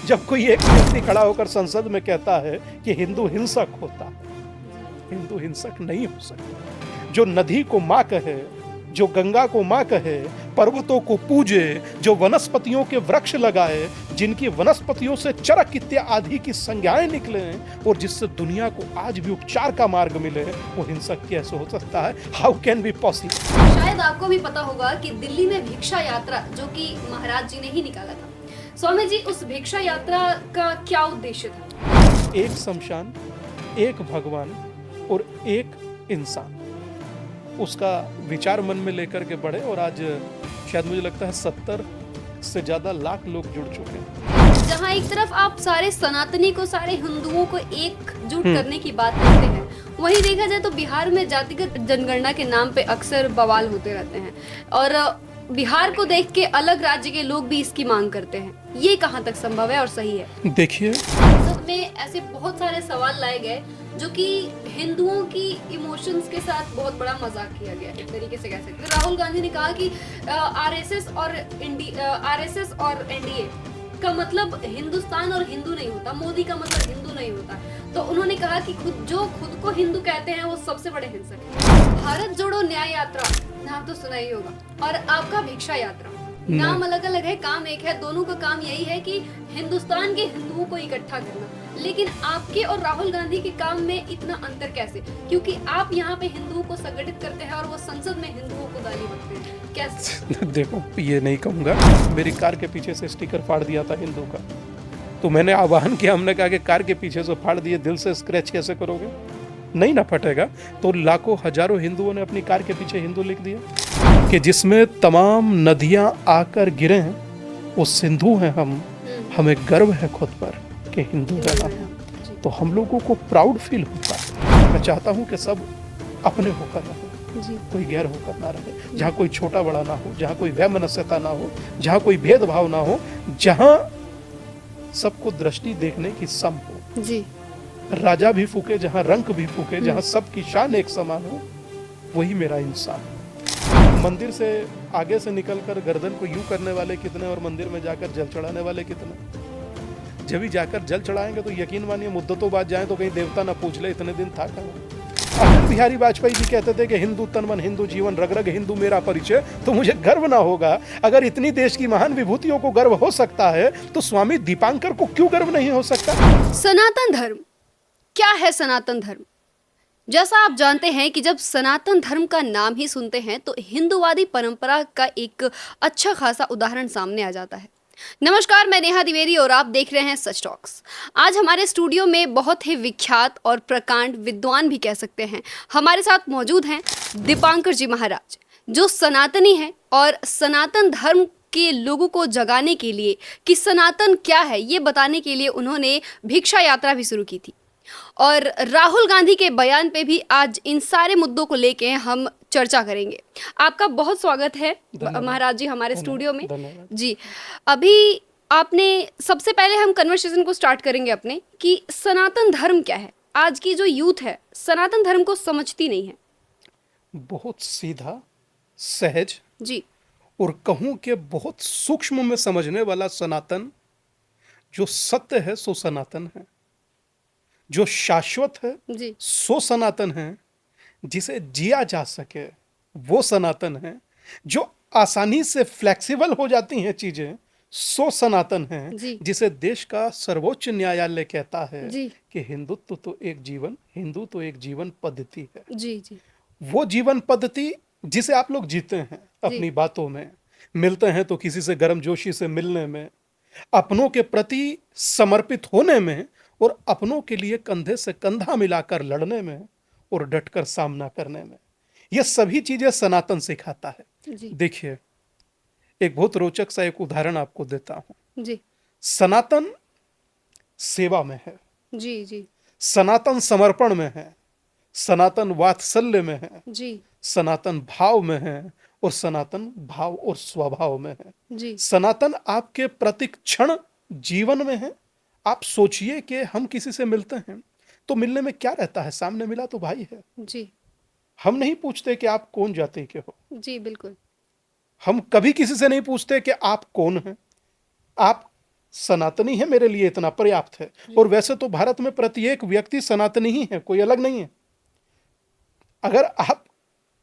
जब कोई एक व्यक्ति खड़ा होकर संसद में कहता है कि हिंदू हिंसक होता है, हिंदू हिंसक नहीं हो सकता। जो नदी को माँ कहे, जो गंगा को माँ कहे, पर्वतों को पूजे, जो वनस्पतियों के वृक्ष लगाए, जिनकी वनस्पतियों से चरक इत्यादि की संज्ञाएं निकले और जिससे दुनिया को आज भी उपचार का मार्ग मिले, वो हिंसक कैसे हो सकता है? How can be possible? शायद आपको भी पता होगा कि दिल्ली में भिक्षा यात्रा जो कि महाराज जी ने ही निकाला था। स्वामी जी, उस भिक्षा यात्रा का क्या उद्देश्य था? एक शमशान, एक भगवान और एक इंसान, उसका विचार मन में लेकर के बढ़े और आज शायद मुझे लगता है 70 से ज्यादा लाख लोग जुड़ चुके हैं। जहाँ एक तरफ आप सारे सनातनी को, सारे हिंदुओं को एकजुट करने की बात करते हैं, वहीं देखा जाए तो बिहार में जातिगत जनगणना के नाम पे अक्सर बवाल होते रहते हैं और बिहार को देख के अलग राज्य के लोग भी इसकी मांग करते हैं। ये कहाँ तक संभव है और सही है? देखिए, संसद में ऐसे बहुत सारे सवाल लाए गए जो कि हिंदुओं की इमोशंस के साथ बहुत बड़ा मजाक किया गया, एक तरीके से कह सकते हैं। राहुल गांधी ने कहा कि आरएसएस और एनडीए का मतलब हिंदुस्तान और हिंदू नहीं होता, मोदी का मतलब हिंदू नहीं होता। तो उन्होंने कहा कि खुद को हिंदू कहते हैं वो सबसे बड़े हिंसक हैं। भारत जोड़ो न्याय यात्रा नाम तो सुना ही होगा, और आपका भिक्षा यात्रा, नाम अलग अलग है, काम एक है। दोनों का काम यही है कि हिंदुस्तान के हिंदुओं को इकट्ठा करना। लेकिन आपके और राहुल गांधी के काम में इतना अंतर कैसे? क्योंकि आप यहाँ पे हिंदुओं को संगठित करते हैं और वो संसद में हिंदुओं को गाली बकते हैं, कैसे? देखो, ये नहीं कहूंगा। मेरी कार के पीछे से स्टिकर फाड़ दिया था हिंदू का, तो मैंने आह्वान किया, हमने कहा कि कार के पीछे से फाड़ दिए, दिल से स्क्रैच कैसे करोगे? नहीं ना फटेगा। तो लाखों हजारों हिंदुओं ने अपनी कार के पीछे हिंदू लिख दिया कि जिसमें तमाम नदियां आकर गिरे हैं, वो सिंधु हैं हम, हमें गर्व है खुद पर कि हिंदू है हम। तो हम लोगों को प्राउड फील होता है। मैं चाहता हूं कि सब अपने होकर रहे, कोई गैर होकर ना रहे, जहाँ कोई छोटा बड़ा ना हो, जहाँ कोई वैमनस्यता ना हो, जहाँ कोई भेदभाव ना हो, जहाँ सबको दृष्टि देखने की सम हो। जी। राजा भी फूके जहाँ, रंक भी फूके जहाँ, सबकी शान एक समान हो, वही मेरा इंसान। मंदिर से आगे से निकलकर गर्दन को यूं करने वाले कितने और मंदिर में जाकर जल चढ़ाने वाले कितने? जब भी जाकर जल चढ़ाएंगे तो यकीन मानिए मुद्दतों बाद जाएं तो कहीं देवता ना पूछ ले इतने दिन था कहाँ। अटल बिहारी वाजपेयी जी कहते थे कि हिंदू तन मन, हिंदू जीवन, रग रग हिंदू मेरा परिचय। तो मुझे गर्व ना होगा? अगर इतनी देश की महान विभूतियों को गर्व हो सकता है तो स्वामी दीपांकर को क्यों गर्व नहीं हो सकता? सनातन धर्म क्या है? सनातन धर्म, जैसा आप जानते हैं कि जब सनातन धर्म का नाम ही सुनते हैं तो हिंदूवादी परंपरा का एक अच्छा खासा उदाहरण सामने आ जाता है। नमस्कार, मैं नेहा द्विवेदी और आप देख रहे हैं सच टॉक्स। आज हमारे स्टूडियो में बहुत ही विख्यात और प्रकांड विद्वान भी कह सकते हैं हमारे साथ मौजूद हैं दीपांकर जी महाराज, जो सनातनी हैं और सनातन धर्म के लोगों को जगाने के लिए कि सनातन क्या है ये बताने के लिए उन्होंने भिक्षा यात्रा भी शुरू की थी। और राहुल गांधी के बयान पे भी आज इन सारे मुद्दों को लेके हम चर्चा करेंगे। आपका बहुत स्वागत है महाराज जी हमारे स्टूडियो में। जी, अभी आपने, सबसे पहले हम कन्वर्सेशन को स्टार्ट करेंगे अपने कि सनातन धर्म क्या है। आज की जो यूथ है सनातन धर्म को समझती नहीं है। बहुत सीधा, सहज जी, और कहूं कि बहुत सूक्ष्म में समझने वाला सनातन, जो सत्य है सो सनातन है, जो शाश्वत है जी, सो सनातन है, जिसे जिया जा सके वो सनातन है, जो आसानी से फ्लेक्सिबल हो जाती हैं चीजें सो सनातन है, जी, जिसे देश का सर्वोच्च न्यायालय कहता है जी, कि हिंदुत्व तो एक जीवन, हिंदू तो एक जीवन पद्धति है। जी, जी, वो जीवन पद्धति जिसे आप लोग जीते हैं अपनी बातों में, मिलते हैं तो किसी से गर्मजोशी से मिलने में, अपनों के प्रति समर्पित होने में और अपनों के लिए कंधे से कंधा मिलाकर लड़ने में और डटकर सामना करने में, ये सभी चीजें सनातन सिखाता है। जी, देखिए, एक बहुत रोचक सा एक उदाहरण आपको देता हूं। जी, सनातन सेवा में है, जी, जी, सनातन समर्पण में है, सनातन वात्सल्य में है, जी, सनातन भाव में है और सनातन भाव और स्वभाव में है। जी, सनातन आपके प्रतिक्षण जीवन में है। आप सोचिए कि हम किसी से मिलते हैं तो मिलने में क्या रहता है? सामने मिला तो भाई है। जी, हम नहीं पूछते कि आप कौन जाति के हो, जी, बिल्कुल। हम कभी किसी से नहीं पूछते कि आप कौन हैं, आप सनातनी है मेरे लिए इतना पर्याप्त है। और वैसे तो भारत में प्रत्येक व्यक्ति सनातनी ही है, कोई अलग नहीं है। अगर आप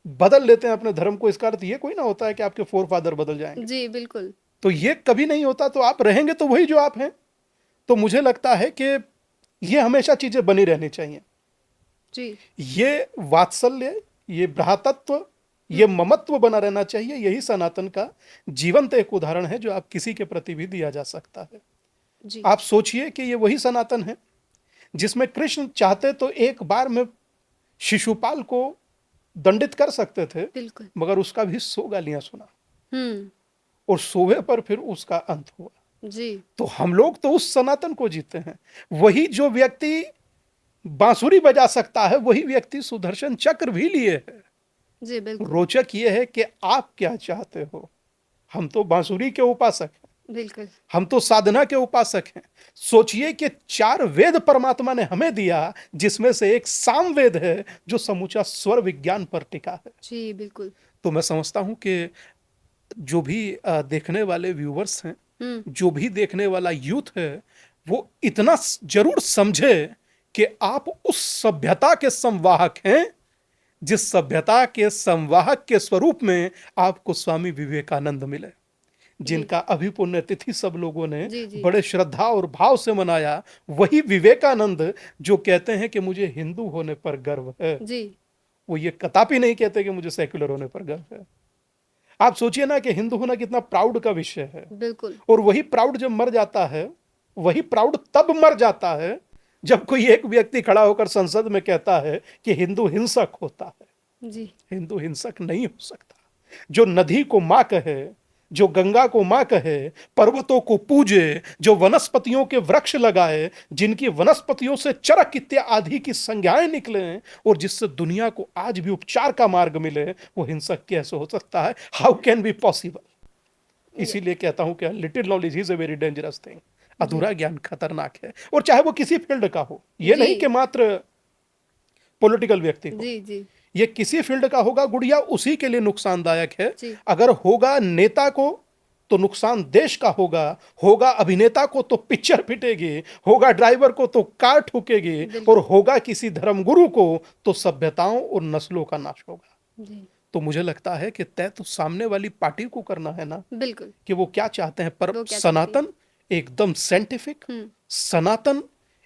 बदल लेते हैं अपने धर्म को, इसका अर्थ ये कोई ना होता है कि आपके फोर फादर बदल जाएंगे। जी बिल्कुल। तो ये कभी नहीं होता। तो आप रहेंगे तो वही जो आप हैं। तो मुझे लगता है कि ये हमेशा चीजें बनी रहनी चाहिए। जी ये वात्सल्य, ये भ्रातृत्व, ये ममत्व बना रहना चाहिए। यही सनातन का जीवंत एक उदाहरण है जो आप किसी के प्रति भी दिया जा सकता है। जी आप सोचिए कि ये वही सनातन है जिसमें कृष्ण चाहते तो एक बार में शिशुपाल को दंडित कर सकते थे, बिल्कुल। मगर उसका भी 100 गालियां सुना हम्म। और 100वें पर फिर उसका अंत हुआ। जी तो हम लोग तो उस सनातन को जीते हैं। वही जो व्यक्ति बांसुरी बजा सकता है, वही व्यक्ति सुदर्शन चक्र भी लिए है। जी बिल्कुल। रोचक ये है कि आप क्या चाहते हो। हम तो बांसुरी के उपासक हैं, बिल्कुल। हम तो साधना के उपासक हैं। सोचिए कि 4 वेद परमात्मा ने हमें दिया, जिसमें से एक साम वेद है जो समूचा स्वर विज्ञान पर टिका है। जी बिल्कुल। तो मैं समझता हूं कि जो भी देखने वाले व्यूवर्स हैं, हम्म। जो भी देखने वाला यूथ है, वो इतना जरूर समझे कि आप उस सभ्यता के संवाहक हैं जिस सभ्यता के संवाहक के स्वरूप में आपको स्वामी विवेकानंद मिले, जिनका अभी पुण्यतिथि सब लोगों ने जी जी बड़े श्रद्धा और भाव से मनाया। वही विवेकानंद जो कहते हैं कि मुझे हिंदू होने पर गर्व है। जी। वो ये कदापि नहीं कहते कि मुझे सेक्युलर होने पर गर्व है। आप सोचिए ना कि हिंदू होना कितना प्राउड का विषय है। बिल्कुल। और वही प्राउड जब मर जाता है, वही प्राउड तब मर जाता है जब कोई एक व्यक्ति खड़ा होकर संसद में कहता है कि हिंदू हिंसक होता है। जी हिंदू हिंसक नहीं हो सकता। जो नदी को मां कहे, जो गंगा को मां कहे, पर्वतों को पूजे, जो वनस्पतियों के वृक्ष लगाए, जिनकी वनस्पतियों से चरक इत्यादि की संज्ञाएं निकले और जिससे दुनिया को आज भी उपचार का मार्ग मिले, वो हिंसक कैसे हो सकता है? How can be possible? इसीलिए कहता हूं कि little knowledge is a very dangerous thing. अधूरा ज्ञान खतरनाक है। और चाहे वो किसी फील्ड का हो, ये जी। नहीं कि मात्र पॉलिटिकल व्यक्ति हो, जी जी ये किसी फील्ड का होगा, गुड़िया उसी के लिए नुकसानदायक है। जी। अगर होगा नेता को तो नुकसान देश का होगा, होगा अभिनेता को तो पिक्चर पिटेगी, होगा ड्राइवर को तो कार ठुकेगी, बिल्कुल। और होगा किसी धर्मगुरु को तो सभ्यताओं और नस्लों का नाश होगा। जी तो मुझे लगता है कि तय तो सामने वाली पार्टी को करना है ना, बिल्कुल। कि वो क्या चाहते हैं। पर वो क्या सनातन एकदम साइंटिफिक, हम्म। सनातन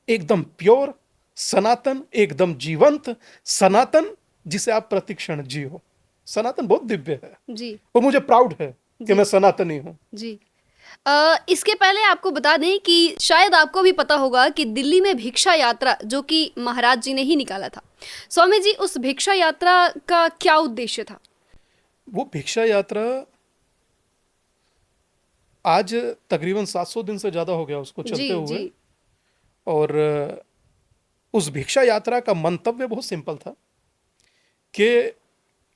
एकदम प्योर, सनातन एकदम जीवंत, सनातन जिसे आप प्रतिक्षण जियो। सनातन बहुत दिव्य है जी और मुझे प्राउड है कि मैं सनातनी हूं। जी। इसके पहले आपको बता दें कि शायद आपको भी पता होगा कि दिल्ली में भिक्षा यात्रा जो कि महाराज जी ने ही निकाला था। स्वामी जी, उस भिक्षा यात्रा का क्या उद्देश्य था? वो भिक्षा यात्रा आज तकरीबन 700 दिन से ज्यादा हो गया उसको चलते जी हुए। जी और उस भिक्षा यात्रा का मंतव्य बहुत सिंपल था कि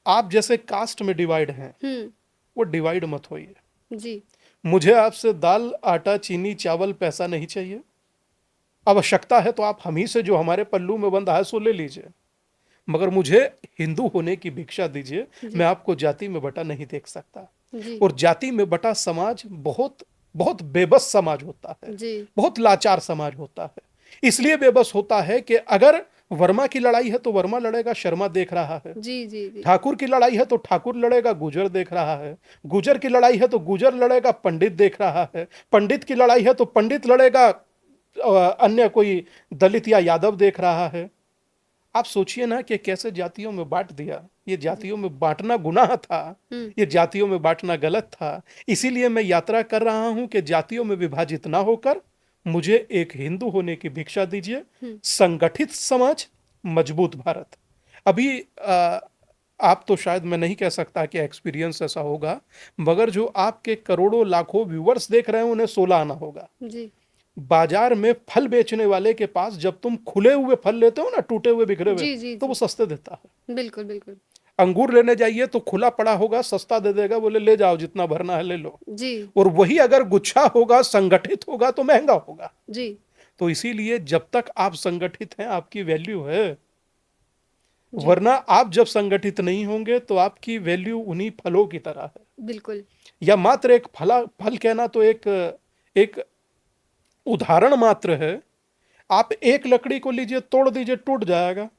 आप जैसे कास्ट में डिवाइड हैं, वो डिवाइड मत होइए। जी मुझे आपसे दाल, आटा, चीनी, चावल, पैसा नहीं चाहिए। आवश्यकता है तो आप हम ही से जो हमारे पल्लू में बंधा है सो ले लीजिए, मगर मुझे हिंदू होने की भिक्षा दीजिए। मैं आपको जाति में बटा नहीं देख सकता। जी और जाति में बटा समाज बहुत बहुत बेबस समाज होता है, जी बहुत लाचार समाज होता है। इसलिए बेबस होता है कि अगर वर्मा की लड़ाई है तो वर्मा लड़ेगा, शर्मा देख रहा है। जी जी जी ठाकुर की लड़ाई है तो ठाकुर लड़ेगा, गुजर देख रहा है। गुजर की लड़ाई है तो गुजर लड़ेगा, पंडित देख रहा है। पंडित की लड़ाई है तो पंडित लड़ेगा, अन्य कोई दलित या यादव देख रहा है। आप सोचिए ना कि कैसे जातियों में बांट दिया। ये जातियों में बांटना गुनाह था, ये जातियों में बांटना गलत था। इसीलिए मैं यात्रा कर रहा हूं कि जातियों में विभाजित ना होकर मुझे एक हिंदू होने की भिक्षा दीजिए। संगठित समाज, मजबूत भारत। अभी आप तो शायद, मैं नहीं कह सकता कि एक्सपीरियंस ऐसा होगा, मगर जो आपके करोड़ों लाखों व्यूवर्स देख रहे हैं उन्हें 16 आना होगा। जी बाजार में फल बेचने वाले के पास जब तुम खुले हुए फल लेते हो ना, टूटे हुए बिखरे जी हुए, जी तो वो सस्ते देता है। बिल्कुल बिल्कुल। अंगूर लेने जाइए तो खुला पड़ा होगा, सस्ता दे देगा, बोले ले जाओ जितना भरना है ले लो। जी और वही अगर गुच्छा होगा, संगठित होगा, तो महंगा होगा। जी तो इसीलिए जब तक आप संगठित हैं आपकी वैल्यू है, वरना आप जब संगठित नहीं होंगे तो आपकी वैल्यू उन्हीं फलों की तरह है। बिल्कुल। या मात्र एक फल कहना तो एक उदाहरण मात्र है। आप एक लकड़ी को लीजिए, तोड़ दीजिए, टूट जाएगा।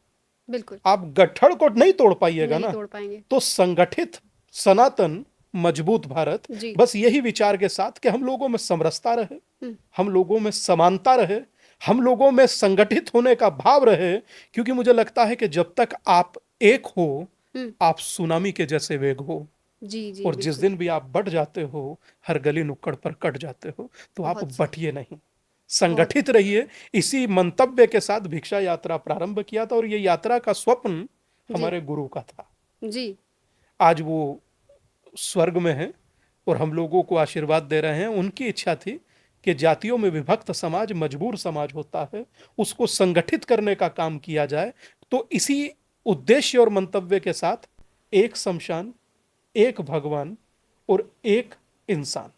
बिल्कुल आप गट्ठड़ को नहीं तोड़ पाइएगा नहीं ना। तोड़ पाएंगे। तो संगठित, सनातन, मजबूत भारत जी। बस यही विचार के साथ कि हम लोगों में समरसता रहे, हम लोगों में समानता रहे, हम लोगों में संगठित होने का भाव रहे। क्योंकि मुझे लगता है कि जब तक आप एक हो, आप सुनामी के जैसे वेग हो। जी जी और जिस दिन भी आप बट जाते हो, हर गली नुक्कड़ पर कट जाते हो, तो आप बहुत सही। बटिए नहीं, संगठित रहिए। इसी मंतव्य के साथ भिक्षा यात्रा प्रारंभ किया था और ये यात्रा का स्वप्न हमारे गुरु का था। जी आज वो स्वर्ग में है और हम लोगों को आशीर्वाद दे रहे हैं। उनकी इच्छा थी कि जातियों में विभक्त समाज मजबूर समाज होता है, उसको संगठित करने का काम किया जाए। तो इसी उद्देश्य और मंतव्य के साथ एक शमशान, एक भगवान और एक इंसान,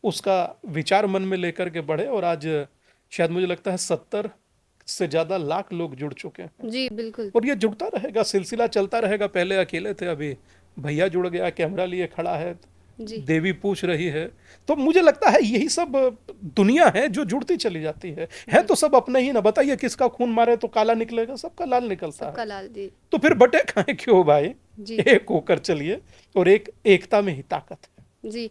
उसका विचार मन में लेकर के बढ़े। और आज शायद मुझे लगता है 70 से ज्यादा लाख लोग जुड़ चुके हैं जी बिल्कुल और ये जुड़ता रहेगा, सिलसिला चलता रहेगा। पहले अकेले थे, अभी भैया जुड़ गया, कैमरा लिए खड़ा है, जी देवी पूछ रही है। तो मुझे लगता है यही सब दुनिया है जो जुड़ती चली जाती है तो सब अपने ही ना। बताइए किसका खून मारे तो काला निकलेगा, सबका लाल निकलता सबका है। लाल जी तो फिर बटे खाए क्यों भाई, जी एक होकर चलिए। और एक एकता में ही ताकत है। जी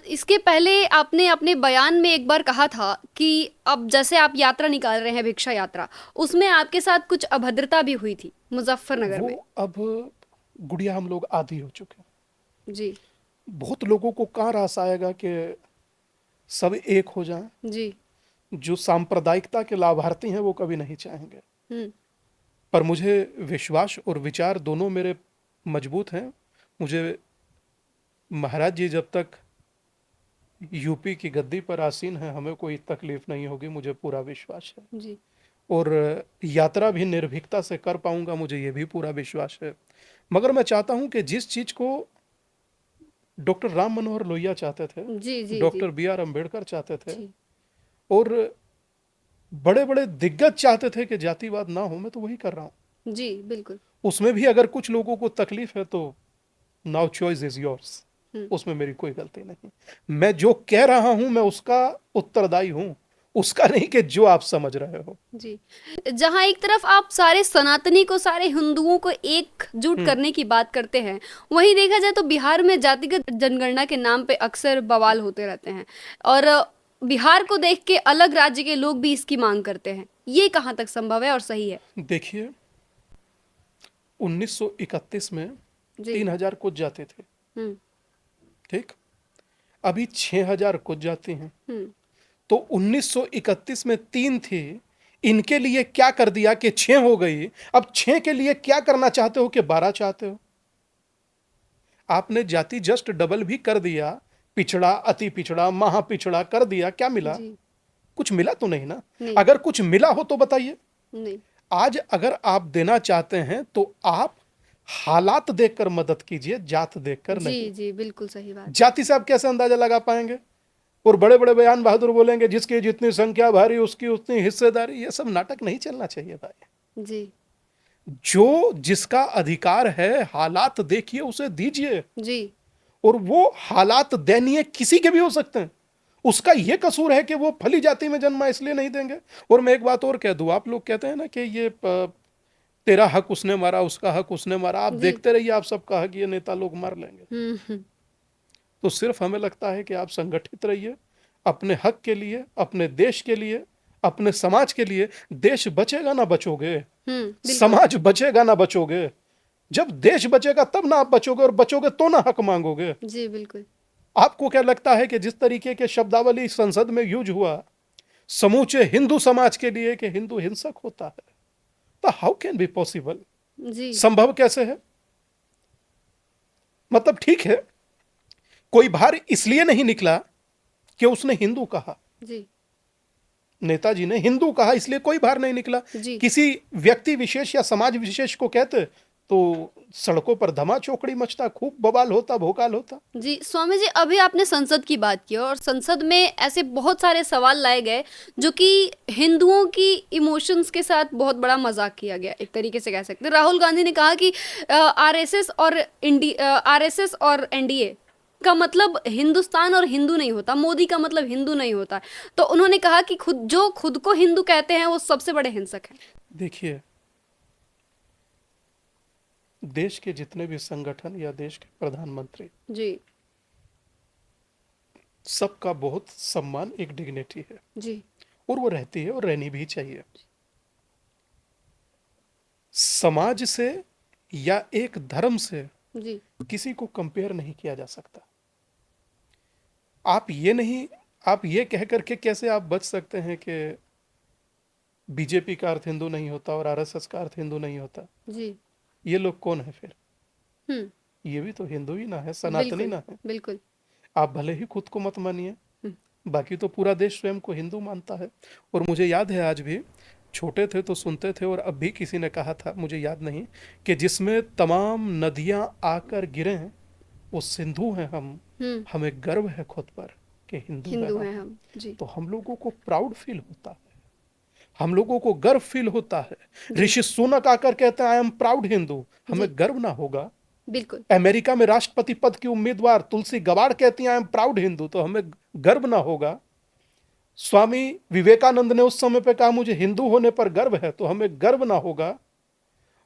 इसके पहले आपने अपने बयान में एक बार कहा था कि अब जैसे आप यात्रा निकाल रहे हैं, भिक्षा यात्रा, उसमें आपके साथ कुछ अभद्रता भी हुई थी मुजफ्फरनगर में। वो अब गुड़िया हम लोग आदी हो चुके हैं। जी बहुत लोगों को कहाँ रास आएगा कि सब एक हो जाएं। जी जो सांप्रदायिकता के लाभार्थी हैं वो कभी नहीं चाहेंगे। पर मुझे विश्वास और विचार दोनों मेरे मजबूत हैं। मुझे महाराज जी जब तक यूपी की गद्दी पर आसीन है, हमें कोई तकलीफ नहीं होगी, मुझे पूरा विश्वास है। जी और यात्रा भी निर्भीकता से कर पाऊंगा, मुझे ये भी पूरा विश्वास है। मगर मैं चाहता हूं कि जिस चीज को डॉक्टर राम मनोहर लोहिया चाहते थे, जी जी डॉक्टर बी आर अम्बेडकर चाहते थे, जी और बड़े बड़े दिग्गज चाहते थे कि जातिवाद ना हो, मैं तो वही कर रहा हूं। जी बिल्कुल उसमें भी अगर कुछ लोगों को तकलीफ है तो नाउ चॉइस इज योर्स, उसमें मेरी कोई गलती नहीं। मैं जो कह रहा हूं मैं उसका उत्तरदायी हूं, उसका नहीं कि जो आप समझ रहे हो। जी जहाँ एक तरफ आप सारे सनातनी को, सारे हिंदुओं को एकजुट करने की बात करते हैं, वहीं देखा जाए तो बिहार में जातिगत जनगणना के नाम पे अक्सर बवाल होते रहते हैं और बिहार को देख के अलग राज्य के लोग भी इसकी मांग करते हैं। ये कहाँ तक संभव है और सही है? देखिए 1931 में जी 3000 कुछ जाते थे, हम्म ठीक, अभी 6000 कुछ जाती हैं। हम्म तो 1931 में 3 थी, इनके लिए क्या कर दिया कि 6 हो गई। अब 6 के लिए क्या करना चाहते हो कि 12 चाहते हो। आपने जाति जस्ट डबल भी कर दिया, पिछड़ा, अति पिछड़ा, महा पिछड़ा कर दिया, क्या मिला? जी कुछ मिला तो नहीं ना। नहीं। अगर कुछ मिला हो तो बताइए। नहीं आज अगर आप देना चाहते हैं तो आप हालात देखकर मदद कीजिए, जात देखकर जी नहीं। जी बिल्कुल सही बात। जाति से आप कैसे अंदाजा लगा पाएंगे? और बड़े बड़े बयान बहादुर बोलेंगे जिसकी जितनी संख्या भारी उसकी उतनी हिस्सेदारी। ये सब नाटक नहीं चलना चाहिए भाई। जी जो जिसका अधिकार है, हालात देखिए, उसे दीजिए। जी और वो हालात दयनीय किसी के भी हो सकते हैं। उसका ये कसूर है कि वो फली जाति में जन्मा, इसलिए नहीं देंगे। और मैं एक बात और कह दूं, आप लोग कहते हैं ना कि ये तेरा हक उसने मारा, उसका हक उसने मारा। आप देखते रहिए, आप सबका हक ये नेता लोग मार लेंगे। तो सिर्फ हमें लगता है कि आप संगठित रहिए अपने हक के लिए, अपने देश के लिए, अपने समाज के लिए। देश बचेगा ना बचोगे, समाज बचेगा ना बचोगे। जब देश बचेगा तब ना आप बचोगे, और बचोगे तो ना हक मांगोगे। जी बिल्कुल। आपको क्या लगता है कि जिस तरीके के शब्दावली संसद में यूज हुआ समूचे हिंदू समाज के लिए कि हिंदू हिंसक होता है, तो हाउ कैन बी पॉसिबल? जी संभव कैसे है? मतलब ठीक है, कोई बाहर इसलिए नहीं निकला कि उसने हिंदू कहा, जी नेताजी ने हिंदू कहा इसलिए कोई बाहर नहीं निकला। जी किसी व्यक्ति विशेष या समाज विशेष को कहते तो सड़कों पर धमा चौकड़ी मचता, खूब बवाल होता, भोकाल होता। जी स्वामी जी, अभी आपने संसद की बात की और संसद में ऐसे बहुत सारे सवाल लाए गए जो कि हिंदुओं की इमोशंस के साथ बहुत बड़ा मजाक किया गया, एक तरीके से कह सकते हैं। राहुल गांधी ने कहा कि आरएसएस और एनडीए का मतलब हिंदुस्तान और हिंदू नहीं होता, मोदी का मतलब हिंदू नहीं होता। तो उन्होंने कहा कि खुद को हिंदू कहते हैं वो सबसे बड़े हिंसक हैं। देखिए, देश के जितने भी संगठन या देश के प्रधानमंत्री, जी सबका बहुत सम्मान, एक डिग्निटी है, जी और वो रहती है और रहनी भी चाहिए। समाज से या एक धर्म से जी किसी को कंपेयर नहीं किया जा सकता। आप ये कह करके कैसे आप बच सकते हैं कि बीजेपी का अर्थ हिंदू नहीं होता और आरएसएस का अर्थ हिंदू नहीं होता? जी ये लोग कौन है फिर? हम्म ये भी तो हिंदू ही ना है, सनातनी बिल्कुल ना है। बिल्कुल। आप भले ही खुद को मत मानिए, हम्म, बाकी तो पूरा देश स्वयं को हिंदू मानता है। और मुझे याद है, आज भी छोटे थे तो सुनते थे, और अब भी किसी ने कहा था, मुझे याद नहीं, कि जिसमें तमाम नदियां आकर गिरे वो सिंधु हैं हम, हम्म हमें गर्व है खुद पर कि हिंदू है हिंदू हम। हैं हम। जी तो हम लोगों को प्राउड फील होता है, हम लोगों को गर्व फील होता है। जी ऋषि सुनक आकर कहते हैं आई एम प्राउड हिंदू, हमें जी गर्व ना होगा? बिल्कुल अमेरिका में राष्ट्रपति पद की उम्मीदवार तुलसी गबाड़ कहती हैं आई एम प्राउड हिंदू, तो हमें गर्व ना होगा? स्वामी विवेकानंद ने उस समय पे कहा मुझे हिंदू होने पर गर्व है, तो हमें गर्व ना होगा?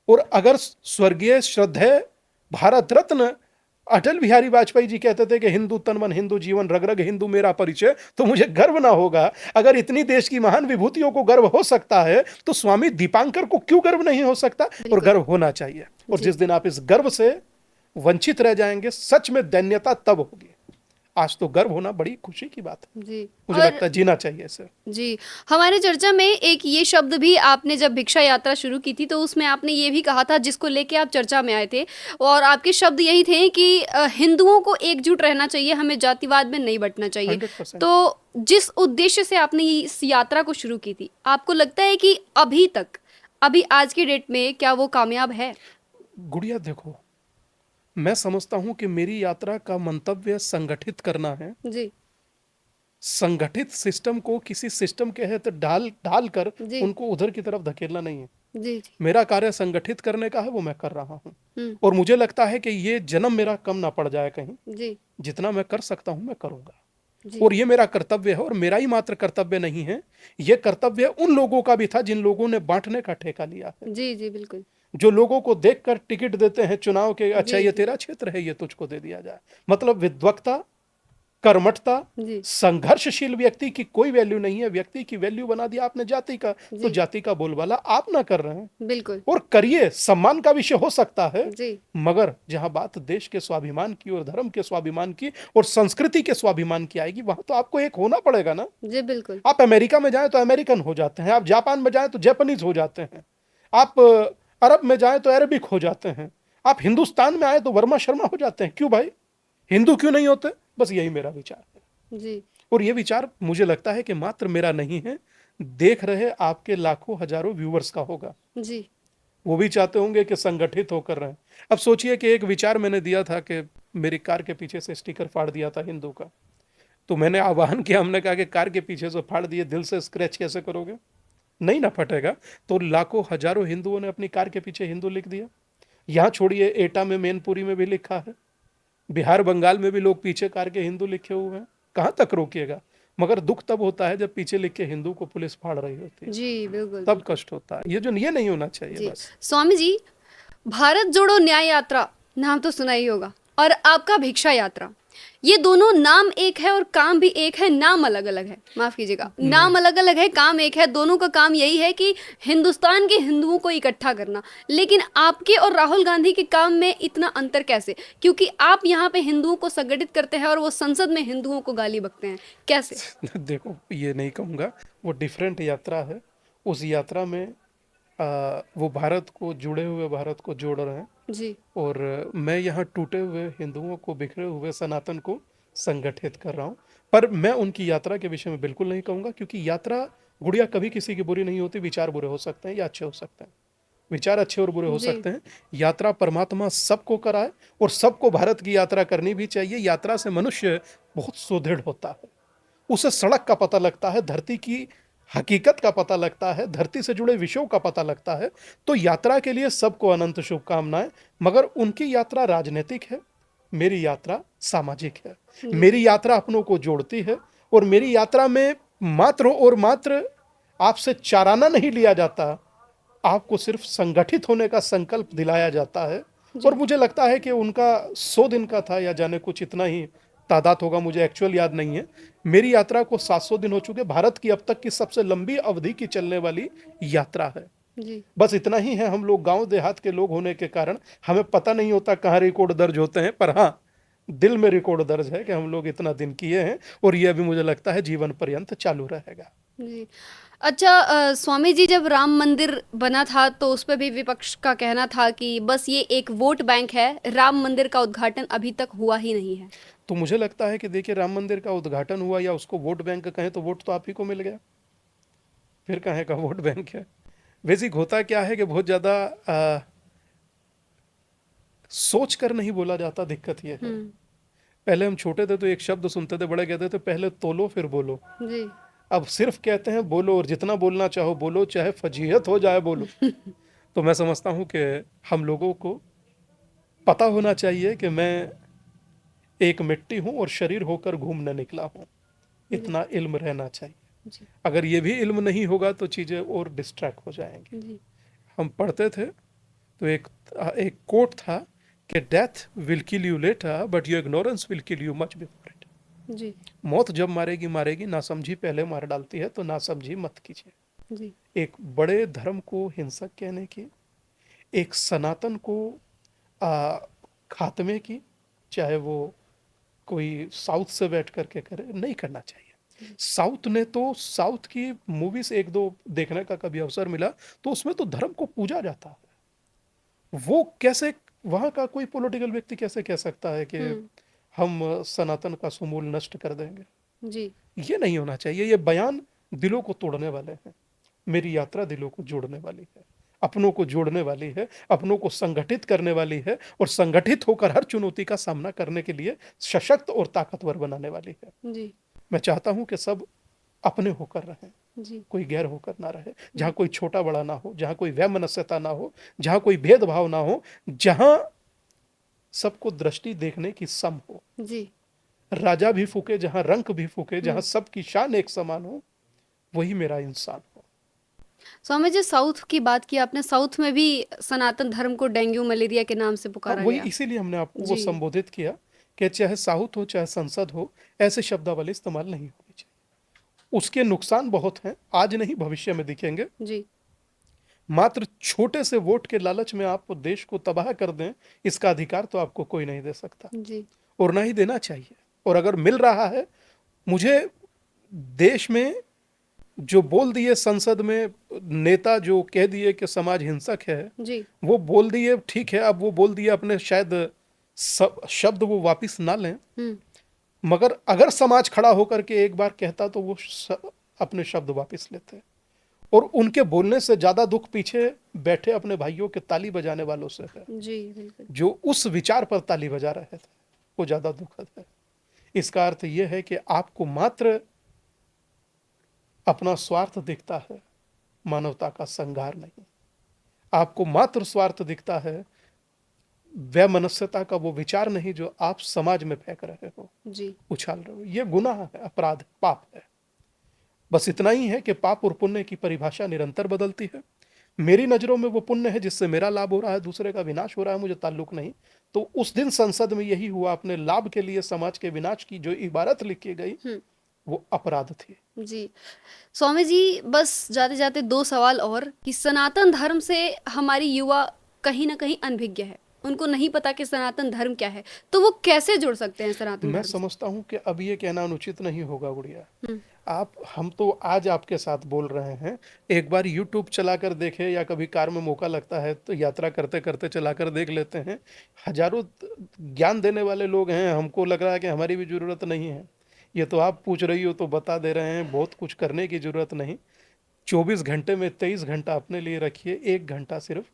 और अगर स्वर्गीय श्रद्धेय भारत रत्न अटल बिहारी वाजपेयी जी कहते थे कि हिंदू तन मन हिंदू जीवन रग रग हिंदू मेरा परिचय, तो मुझे गर्व ना होगा? अगर इतनी देश की महान विभूतियों को गर्व हो सकता है, तो स्वामी दीपांकर को क्यों गर्व नहीं हो सकता? और बिल्कुल गर्व होना चाहिए। और जी जिस दिन आप इस गर्व से वंचित रह जाएंगे, सच में दैन्यता तब होगी। आज तो गर्व होना बड़ी खुशी की बात है, जी। मुझे और लगता है जीना चाहिए इसे। जी, हमारी चर्चा में एक ये शब्द भी आपने जब भिक्षा यात्रा शुरू की थी, तो उसमें आपने ये भी कहा था जिसको लेके आप चर्चा में आए थे, और आपके शब्द यही थे कि हिंदुओं को एकजुट रहना चाहिए, हमें जातिवाद में नहीं बंटना चाहिए। 100%। तो जिस उद्देश्य से आपने इस यात्रा को शुरू की थी, आपको लगता है कि अभी आज की डेट में क्या वो कामयाब है? गुड़िया देखो, मैं समझता हूं कि मेरी यात्रा का मंतव्य संगठित करना है। जी, संगठित सिस्टम को किसी सिस्टम के है तो ढाल कर जी, उनको उधर की तरफ धकेलना नहीं है। जी, जी। मेरा कार्य संगठित करने का है, वो मैं कर रहा हूँ। हुँ, और मुझे लगता है कि ये जन्म मेरा कम ना पड़ जाए कहीं। जी, जितना मैं कर सकता हूँ मैं करूंगा। जी, और ये मेरा कर्तव्य है, और मेरा ही मात्र कर्तव्य नहीं है, ये कर्तव्य उन लोगों का भी था जिन लोगों ने बांटने का ठेका लिया है। जी, जी, बिल्कुल। जो लोगों को देखकर टिकट देते हैं चुनाव के, अच्छा जी, ये जी, तेरा क्षेत्र है, ये तुझको दे दिया जाए। मतलब विद्वत्ता, कर्मठता, जी, संघर्षशील व्यक्ति की कोई वैल्यू नहीं है। व्यक्ति की वैल्यू बना दिया आपने जाति का, तो जी, जाति का बोलबाला आप ना कर रहे हैं। बिल्कुल। और करिए, सम्मान का विषय हो सकता है, जी, मगर जहां बात देश के स्वाभिमान की और धर्म के स्वाभिमान की और संस्कृति के स्वाभिमान की आएगी, वहां तो आपको एक होना पड़ेगा ना। जी, बिल्कुल। आप अमेरिका में जाएं तो अमेरिकन हो जाते हैं, आप जापान में जाएं तो जापानीज हो जाते हैं, आप अरब में जाएं तो अरबिक हो जाते हैं, आप हिंदुस्तान में आए तो वर्मा शर्मा हो जाते हैं। क्यों भाई, हिंदू क्यों नहीं होते? बस यही मेरा विचार है। जी, और ये विचार मुझे लगता है कि मात्र मेरा नहीं है, देख रहे आपके लाखों हजारों व्यूवर्स का होगा। जी, वो भी चाहते होंगे कि संगठित होकर रहें। अब सोचिए कि एक विचार मैंने दिया था कि मेरी कार के पीछे से स्टिकर फाड़ दिया था हिंदू का, तो मैंने आह्वान किया, हमने कहा कि कार के पीछे से फाड़ दिए, दिल से स्क्रैच कैसे करोगे? नहीं ना फटेगा। तो लाखों हजारों हिंदुओं ने अपनी कार के पीछे हिंदू लिख दिया। यहाँ छोड़िए, एटा में, मैनपुरी में भी लिखा है, बिहार बंगाल में भी लोग पीछे कार के हिंदू लिखे हुए हैं। कहाँ तक रोकिएगा? मगर दुख तब होता है जब पीछे लिख के हिंदू को पुलिस फाड़ रही होती है, जी, बिल्कुल, तब बिल्कुल। कष्ट होता है। ये नहीं होना चाहिए जी, बस। स्वामी जी, भारत जोड़ो न्याय यात्रा नाम तो सुना ही होगा, और आपका भिक्षा यात्रा, ये दोनों नाम एक है और काम भी एक है, नाम अलग अलग है, माफ कीजिएगा, नाम अलग अलग है, काम एक है। दोनों का काम यही है कि हिंदुस्तान के हिंदुओं को इकट्ठा करना। लेकिन आपके और राहुल गांधी के काम में इतना अंतर कैसे? क्योंकि आप यहाँ पे हिंदुओं को संगठित करते हैं और वो संसद में हिंदुओं को गाली बकते हैं, कैसे? देखो, ये नहीं कहूँगा, वो डिफरेंट यात्रा है। उस यात्रा में वो भारत को, जुड़े हुए भारत को जोड़ रहे हैं, जी, और मैं यहाँ टूटे हुए हिंदुओं को, बिखरे हुए सनातन को संगठित कर रहा हूँ। पर मैं उनकी यात्रा के विषय में बिल्कुल नहीं कहूँगा, क्योंकि यात्रा, गुड़िया, कभी किसी की बुरी नहीं होती। विचार बुरे हो सकते हैं या अच्छे हो सकते हैं, विचार अच्छे और बुरे हो जी, सकते हैं। यात्रा परमात्मा सबको कराए, और सबको भारत की यात्रा करनी भी चाहिए। यात्रा से मनुष्य बहुत सुदृढ़ होता है, उसे सड़क का पता लगता है, धरती की हकीकत का पता लगता है, धरती से जुड़े विषयों का पता लगता है। तो यात्रा के लिए सबको अनंत शुभकामनाएं। मगर उनकी यात्रा राजनीतिक है, मेरी यात्रा सामाजिक है, मेरी यात्रा अपनों को जोड़ती है, और मेरी यात्रा में मात्र और मात्र आपसे चाराना नहीं लिया जाता, आपको सिर्फ संगठित होने का संकल्प दिलाया जाता है। और मुझे लगता है कि उनका 100 दिन का था, या जाने कुछ इतना ही तादाद होगा, मुझे एक्चुअल याद नहीं है। मेरी यात्रा को 700 दिन हो चुके, भारत की अब तक की सबसे लंबी अवधि की चलने वाली यात्रा है। जी बस इतना ही है, हम लोग गांव देहात के लोग होने के कारण हमें पता नहीं होता कहाँ रिकॉर्ड दर्ज होते हैं, पर हाँ, दिल में रिकॉर्ड दर्ज है कि हम लोग इतना दिन किए हैं, और ये अभी मुझे लगता है जीवन पर्यंत चालू रहेगा। जी। अच्छा, स्वामी जी, जब राम मंदिर बना था तो उस पर भी विपक्ष का कहना था कि बस ये एक वोट बैंक है, राम मंदिर का उद्घाटन अभी तक हुआ ही नहीं है। तो मुझे लगता है कि देखिए, राम मंदिर का उद्घाटन हुआ, या उसको वोट बैंक कहें, तो वोट तो आप ही को मिल गया, फिर कहें का वोट बैंक है। बेसिक होता क्या है कि बहुत ज्यादा सोच कर नहीं बोला जाता, दिक्कत ये है। पहले हम छोटे थे तो एक शब्द सुनते थे, बड़े कहते थे पहले तोलो फिर बोलो। जी अब सिर्फ कहते हैं बोलो, और जितना बोलना चाहो बोलो, चाहे फजीहत हो जाए बोलो। तो मैं समझता हूँ कि हम लोगों को पता होना चाहिए कि मैं एक मिट्टी हूँ और शरीर होकर घूमने निकला हूँ, इतना इल्म रहना चाहिए। जी अगर ये भी इल्म नहीं होगा तो चीज़ें और डिस्ट्रैक्ट हो जाएंगी। जी हम पढ़ते थे तो एक कोट था कि death will kill you later but your ignorance will kill you much before it. जी मौत जब मारेगी मारेगी, ना समझी पहले मार डालती है, तो ना समझी मत कीजिए। जी एक बड़े धर्म को हिंसक कहने की, एक सनातन को आ, खात्मे की, चाहे वो कोई साउथ से बैठ करके करे, नहीं करना चाहिए। साउथ ने तो, साउथ की मूवीज एक दो देखने का कभी अवसर मिला, तो उसमें तो धर्म को पूजा जाता है। वो कैसे, वहां का कोई पॉलिटिकल व्यक्ति कैसे कह सकता है कि हम सनातन का समूल नष्ट कर देंगे? जी ये नहीं होना चाहिए। ये बयान दिलों को तोड़ने वाले हैं। मेरी यात्रा दिलों को जोड़ने वाली है, अपनों को जोड़ने वाली है, अपनों को संगठित करने वाली है, और संगठित होकर हर चुनौती का सामना करने के लिए सशक्त और ताकतवर बनाने वाली है। जी मैं चाहता हूं कि सब अपने होकर रहें, जी कोई गैर होकर ना रहे, जहां कोई छोटा बड़ा ना हो, जहां कोई वैमनस्यता ना हो, जहां कोई भेदभाव ना हो, जहां सबको दृष्टि देखने की सम हो। जी राजा भी फूके जहां, रंक भी फूके जहां, सबकी शान एक समान हो, वही मेरा इंसान हो। स्वामी जी, साउथ की बात की आपने, साउथ में भी सनातन धर्म को डेंगू मलेरिया के नाम से हाँ, पुकारा वही गया। इसीलिए हमने आपको वो जी संबोधित किया कि चाहे साउथ हो चाहे संसद हो, ऐसे शब्दावली इस्तेमाल नहीं होनी चाहिए। उसके नुकसान बहुत हैं, आज नहीं भविष्य में दिखेंगे। जी मात्र छोटे से वोट के लालच में आप देश को तबाह कर दें, इसका अधिकार तो आपको कोई नहीं दे सकता, जी और ना ही देना चाहिए। और अगर मिल रहा है, मुझे देश में जो बोल दिए, संसद में नेता जो कह दिए कि समाज हिंसक है, जी वो बोल दिए, ठीक है, अब वो बोल दिए, अपने शायद शब्द वो वापिस ना लें, मगर अगर समाज खड़ा होकर के एक बार कहता तो वो अपने शब्द वापिस लेते। और उनके बोलने से ज्यादा दुख पीछे बैठे अपने भाइयों के ताली बजाने वालों से है, जी बिल्कुल। जो उस विचार पर ताली बजा रहे थे, वो ज्यादा दुखद है। इसका अर्थ यह है कि आपको मात्र अपना स्वार्थ दिखता है, मानवता का संगार नहीं। आपको मात्र स्वार्थ दिखता है, वैमनस्यता का वो विचार नहीं जो आप समाज में फेंक रहे हो, जी उछाल रहे हो। ये गुनाह है, अपराध है, पाप है। बस इतना ही है कि पाप और पुण्य की परिभाषा निरंतर बदलती है। मेरी नजरों में वो पुण्य है जिससे मेरा लाभ हो रहा है, दूसरे का विनाश हो रहा है, मुझे ताल्लुक नहीं। तो उस दिन संसद में यही हुआ, अपने लाभ के लिए समाज के विनाश की जो इबारत लिखी गई, वो अपराध थी। जी स्वामी जी, बस जाते जाते दो सवाल और, कि सनातन धर्म से हमारी युवा कहीं ना कहीं अनभिज्ञ है, उनको नहीं पता कि सनातन धर्म क्या है, तो वो कैसे जुड़ सकते हैं सनातन मैं धर्म से? समझता हूं कि अब ये कहना अनुचित नहीं होगा गुड़िया। हम तो आज आपके साथ बोल रहे हैं, एक बार यूट्यूब चलाकर देखें, या कभी कार में मौका लगता है तो यात्रा करते करते चलाकर देख लेते हैं। हजारों ज्ञान देने वाले लोग हैं, हमको लग रहा है कि हमारी भी जरूरत नहीं है। ये तो आप पूछ रही हो तो बता दे रहे हैं, बहुत कुछ करने की जरूरत नहीं। 24 घंटे में 23 घंटा अपने लिए रखिए, 1 घंटा सिर्फ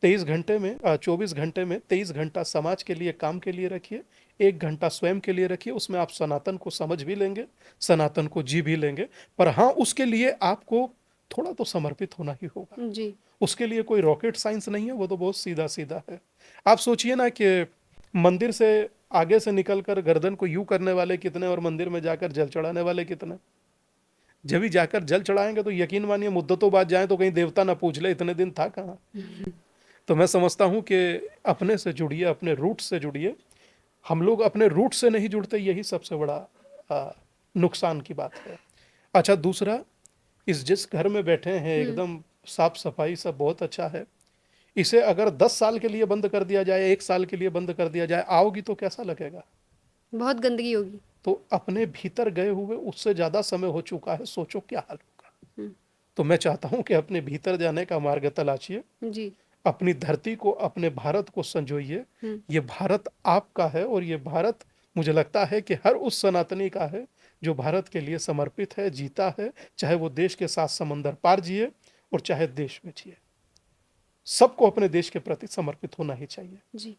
24 घंटे में 23 घंटा समाज के लिए, काम के लिए रखिए, 1 घंटा स्वयं के लिए रखिए। उसमें आप सनातन को समझ भी लेंगे, सनातन को जी भी लेंगे। पर हाँ, उसके लिए आपको थोड़ा तो समर्पित होना ही होगा। जी उसके लिए कोई रॉकेट साइंस नहीं है, वो तो बहुत सीधा सीधा है। आप सोचिए ना कि मंदिर से आगे से निकलकर गर्दन को यूं करने वाले कितने और मंदिर में जाकर जल चढ़ाने वाले कितने। जब भी जाकर जल चढ़ाएंगे तो यकीन मानिए मुद्दतों बाद जाएं तो कहीं देवता ना पूछ ले इतने दिन था कहाँ। तो मैं समझता हूँ कि अपने से जुड़िए, अपने रूट से जुड़िए। हम लोग अपने रूट से नहीं जुड़ते, यही सबसे बड़ा नुकसान की बात है। अच्छा, दूसरा, इस जिस घर में बैठे हैं एकदम साफ सफाई सब बहुत अच्छा है, इसे अगर 10 साल के लिए बंद कर दिया जाए, 1 साल के लिए बंद कर दिया जाए, आओगी तो कैसा लगेगा। बहुत गंदगी होगी। तो अपने भीतर गए हुए उससे ज्यादा समय हो चुका है, सोचो क्या हाल होगा। हम्म, तो मैं चाहता हूं कि अपने भीतर जाने का मार्ग तलाशिए, जी। अपनी धरती को, अपने भारत को संजोइए। ये भारत आपका है और ये भारत मुझे लगता है कि हर उस सनातनी का है जो भारत के लिए समर्पित है, जीता है, चाहे वो देश के साथ समंदर पार जिए और चाहे देश में जिए। सबको अपने देश के प्रति समर्पित होना ही चाहिए। जी।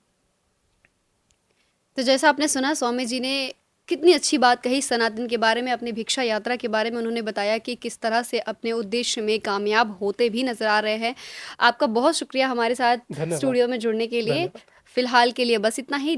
तो जैसा आपने सुना, स्वामी जी ने कितनी अच्छी बात कही सनातन के बारे में, अपनी भिक्षा यात्रा के बारे में उन्होंने बताया कि किस तरह से अपने उद्देश्य में कामयाब होते भी नजर आ रहे हैं। आपका बहुत शुक्रिया हमारे साथ धन्यवाद। स्टूडियो में जुड़ने के लिए। धन्यवाद। फिलहाल के लिए बस इतना ही।